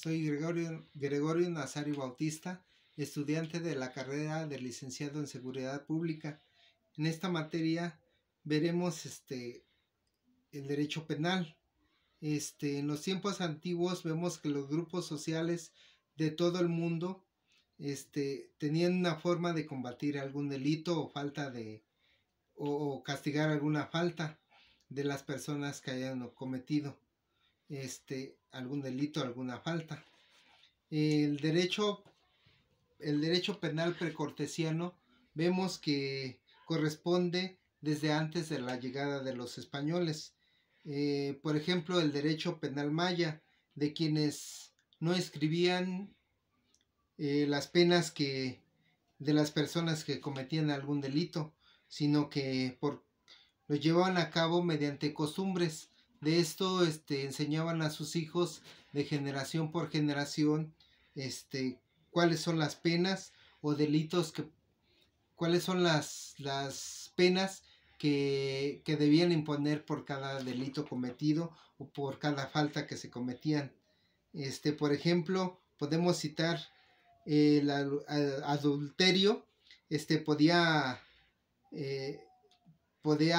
Soy Gregorio Nazario Bautista, estudiante de la carrera de licenciado en Seguridad Pública. En esta materia veremos el derecho penal. En los tiempos antiguos vemos que los grupos sociales de todo el mundo tenían una forma de combatir algún delito o falta de o castigar alguna falta de las personas que hayan cometido algún delito, alguna falta. El derecho penal precortesiano vemos que corresponde desde antes de la llegada de los españoles. Por ejemplo, el derecho penal maya, de quienes no escribían las penas de las personas que cometían algún delito, sino que lo llevaban a cabo mediante costumbres. De esto enseñaban a sus hijos de generación por generación cuáles son las penas o delitos cuáles son las penas que debían imponer por cada delito cometido o por cada falta que se cometían. Por ejemplo, podemos citar el adulterio, podía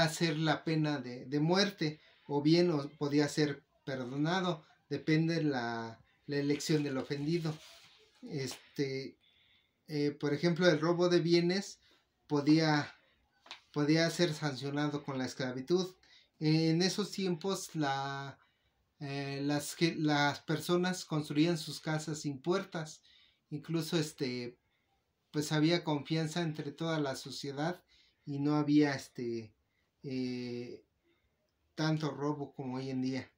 hacer la pena de muerte, o bien podía ser perdonado, depende de la elección del ofendido. Por ejemplo, el robo de bienes podía ser sancionado con la esclavitud. En esos tiempos las personas construían sus casas sin puertas, incluso pues había confianza entre toda la sociedad y no había tanto robo como hoy en día.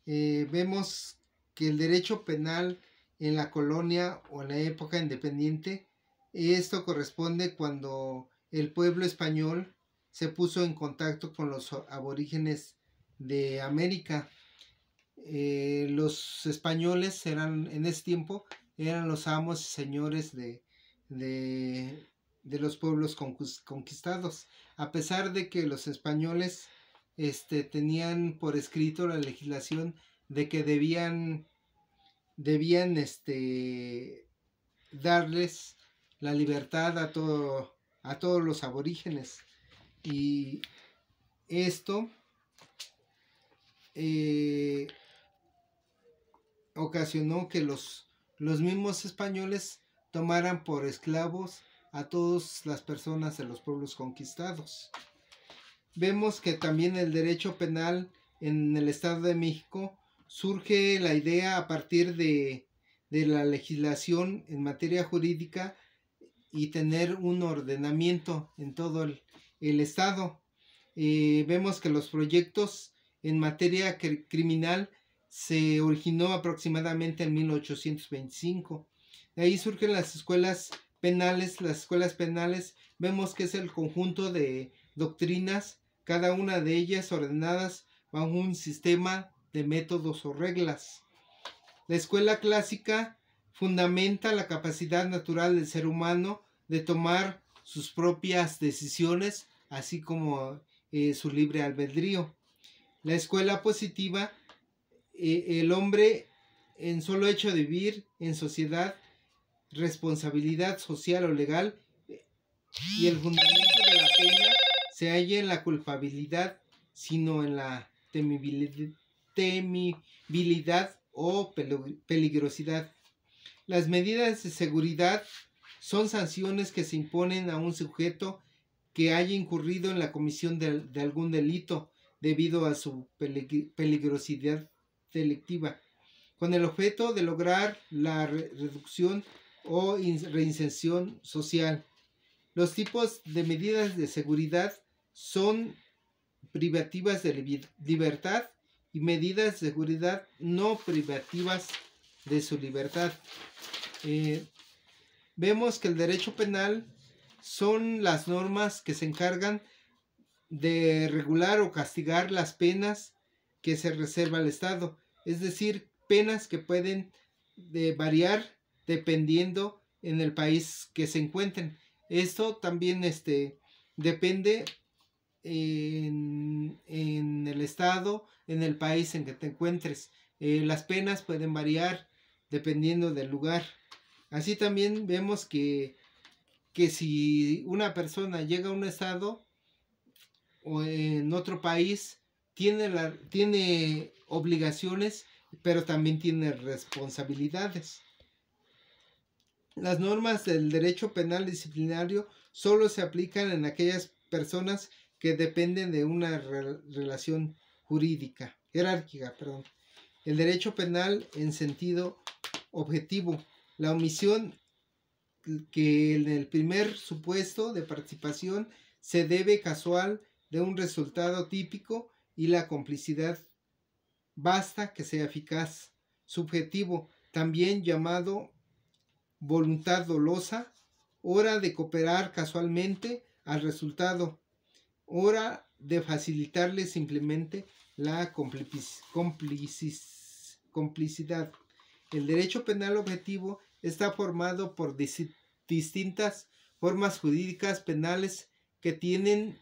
Vemos que el derecho penal en la colonia o en la época independiente, esto corresponde cuando el pueblo español se puso en contacto con los aborígenes de América. Los españoles en ese tiempo eran los amos y señores de los pueblos conquistados, a pesar de que los españoles tenían por escrito la legislación de que debían darles la libertad a todos los aborígenes, y esto ocasionó que los mismos españoles tomaran por esclavos a todas las personas de los pueblos conquistados. Vemos que también el derecho penal en el Estado de México surge la idea a partir de la legislación en materia jurídica y tener un ordenamiento en todo el Estado. Vemos que los proyectos en materia criminal se originó aproximadamente en 1825. De ahí surgen las escuelas penales. Las escuelas penales vemos que es el conjunto de doctrinas, cada una de ellas ordenadas bajo un sistema de métodos o reglas. La escuela clásica fundamenta la capacidad natural del ser humano de tomar sus propias decisiones, así como su libre albedrío. La escuela positiva, el hombre en solo hecho de vivir en sociedad, responsabilidad social o legal, y el fundamento de la pena se halla en la culpabilidad, sino en la temibilidad o peligrosidad. Las medidas de seguridad son sanciones que se imponen a un sujeto que haya incurrido en la comisión de algún delito debido a su peligrosidad delictiva, con el objeto de lograr la reducción o reinserción social. Los tipos de medidas de seguridad son privativas de libertad y medidas de seguridad no privativas de su libertad. Vemos que el derecho penal son las normas que se encargan de regular o castigar las penas que se reserva al Estado, es decir, penas que pueden variar dependiendo en el país que se encuentren. Esto también depende en el estado, en el país en que te encuentres. Las penas pueden variar dependiendo del lugar. Así también vemos que si una persona llega a un estado o en otro país, tiene obligaciones, pero también tiene responsabilidades. Las normas del derecho penal disciplinario solo se aplican en aquellas personas que dependen de una relación jurídica, jerárquica, perdón. El derecho penal en sentido objetivo. La omisión que en el primer supuesto de participación se debe casual de un resultado típico y la complicidad basta que sea eficaz. Subjetivo, también llamado voluntad dolosa, hora de cooperar casualmente al resultado, hora de facilitarle simplemente la complicidad. El derecho penal objetivo está formado por distintas formas jurídicas penales que tienen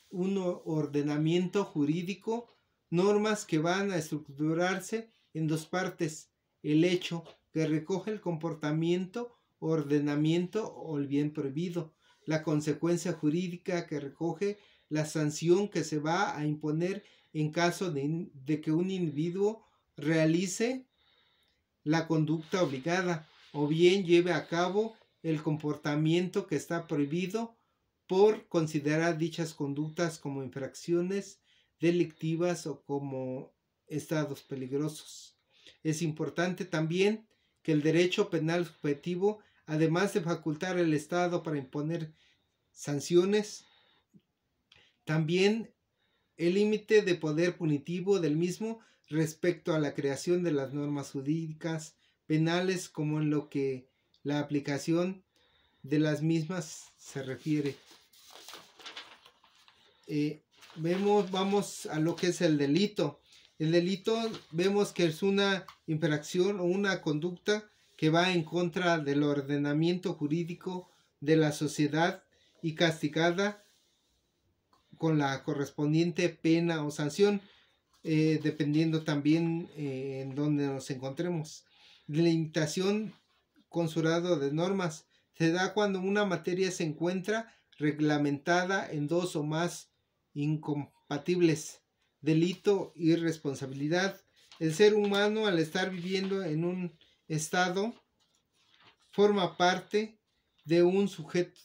un ordenamiento jurídico, normas que van a estructurarse en dos partes: el hecho, que recoge el comportamiento, ordenamiento o el bien prohibido; la consecuencia jurídica, que recoge la sanción que se va a imponer en caso de que un individuo realice la conducta obligada o bien lleve a cabo el comportamiento que está prohibido por considerar dichas conductas como infracciones delictivas o como estados peligrosos. Es importante también que el derecho penal subjetivo, además de facultar al Estado para imponer sanciones, también el límite de poder punitivo del mismo respecto a la creación de las normas jurídicas penales, como en lo que la aplicación de las mismas se refiere. Vamos a lo que es el delito. El delito vemos que es una infracción o una conducta que va en contra del ordenamiento jurídico de la sociedad y castigada con la correspondiente pena o sanción, dependiendo también en donde nos encontremos. Limitación consurado de normas se da cuando una materia se encuentra reglamentada en dos o más incompatibles: delito y responsabilidad. El ser humano, al estar viviendo en un estado, forma parte de un sujeto,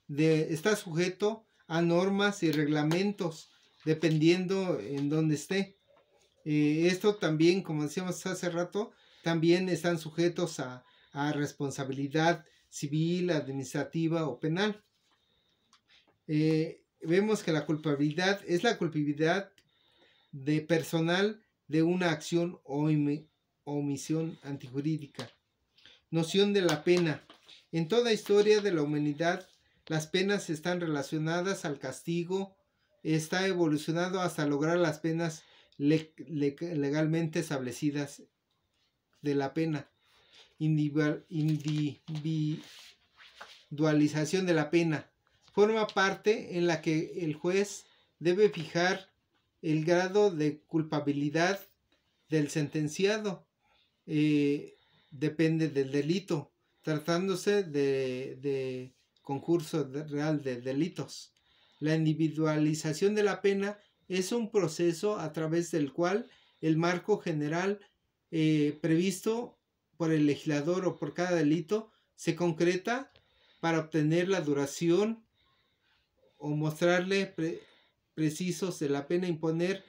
está sujeto a normas y reglamentos dependiendo en donde esté. Esto también, como decíamos hace rato, también están sujetos a responsabilidad civil, administrativa o penal. Vemos que la culpabilidad es la culpabilidad de personal de una acción o omisión antijurídica. Noción de la pena. En toda historia de la humanidad, las penas están relacionadas al castigo. Está evolucionado hasta lograr las penas legalmente establecidas de la pena. Individualización de la pena. Forma parte en la que el juez debe fijar el grado de culpabilidad del sentenciado. Depende del delito, tratándose de concurso real de delitos. La individualización de la pena es un proceso a través del cual el marco general previsto por el legislador o por cada delito se concreta para obtener la duración o mostrarle precisos de la pena a imponer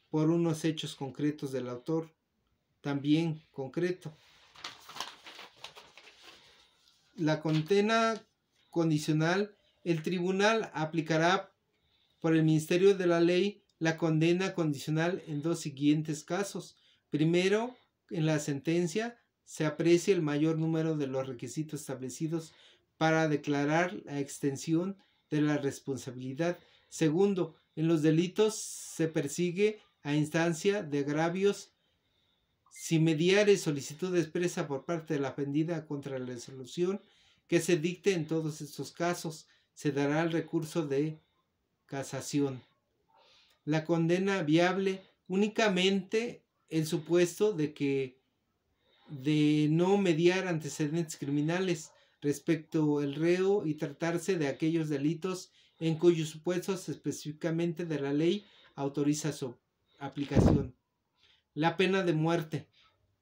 por unos hechos concretos del autor, también concreto. La condena condicional. El tribunal aplicará por el Ministerio de la Ley la condena condicional en dos siguientes casos. Primero, en la sentencia se aprecia el mayor número de los requisitos establecidos para declarar la extensión de la responsabilidad. Segundo, en los delitos se persigue a instancia de agravios si mediare solicitud expresa por parte de la ofendida contra la resolución que se dicte. En todos estos casos se dará el recurso de casación. La condena viable. Únicamente el supuesto de que de no mediar antecedentes criminales respecto al reo y tratarse de aquellos delitos en cuyos supuestos específicamente de la ley autoriza su aplicación. La pena de muerte,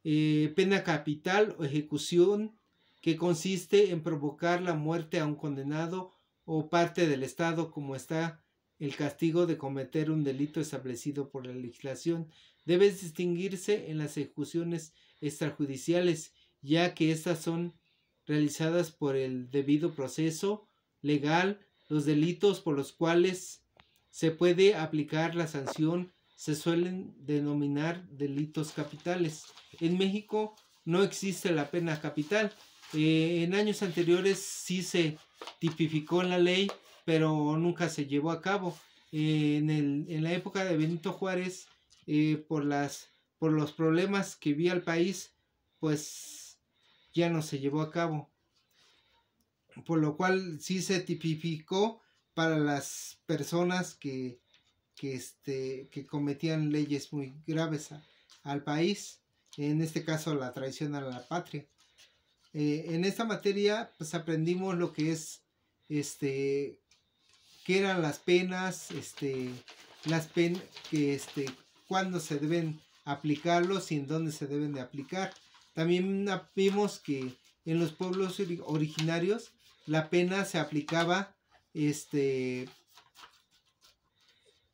pena capital o ejecución, que consiste en provocar la muerte a un condenado o parte del Estado, como está el castigo de cometer un delito establecido por la legislación. Debe distinguirse en las ejecuciones extrajudiciales, ya que estas son realizadas por el debido proceso legal. Los delitos por los cuales se puede aplicar la sanción se suelen denominar delitos capitales. En México no existe la pena capital. En años anteriores sí se tipificó en la ley, pero nunca se llevó a cabo. En la época de Benito Juárez, por los problemas que vía el país, pues ya no se llevó a cabo. Por lo cual sí se tipificó para las personas que cometían leyes muy graves al país, en este caso la traición a la patria. En esta materia pues aprendimos lo que es qué eran las penas, cuándo se deben aplicarlos y en dónde se deben de aplicar. También vimos que en los pueblos originarios la pena se aplicaba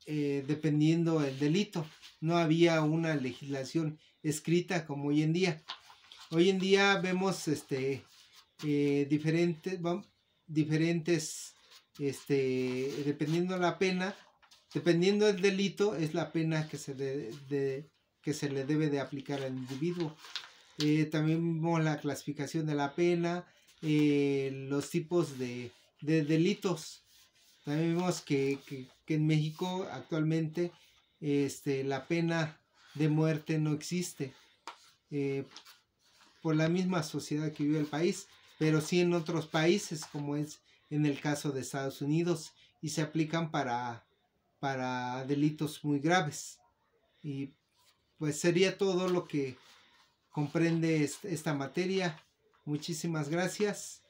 dependiendo del delito. No había una legislación escrita como hoy en día. Hoy en día vemos diferentes dependiendo la pena, dependiendo del delito, es la pena que se le debe de aplicar al individuo. También vemos la clasificación de la pena, los tipos de delitos. También vemos que en México actualmente la pena de muerte no existe por la misma sociedad que vive el país, pero sí en otros países, como es en el caso de Estados Unidos, y se aplican para delitos muy graves. Y pues sería todo lo que comprende esta materia. Muchísimas gracias.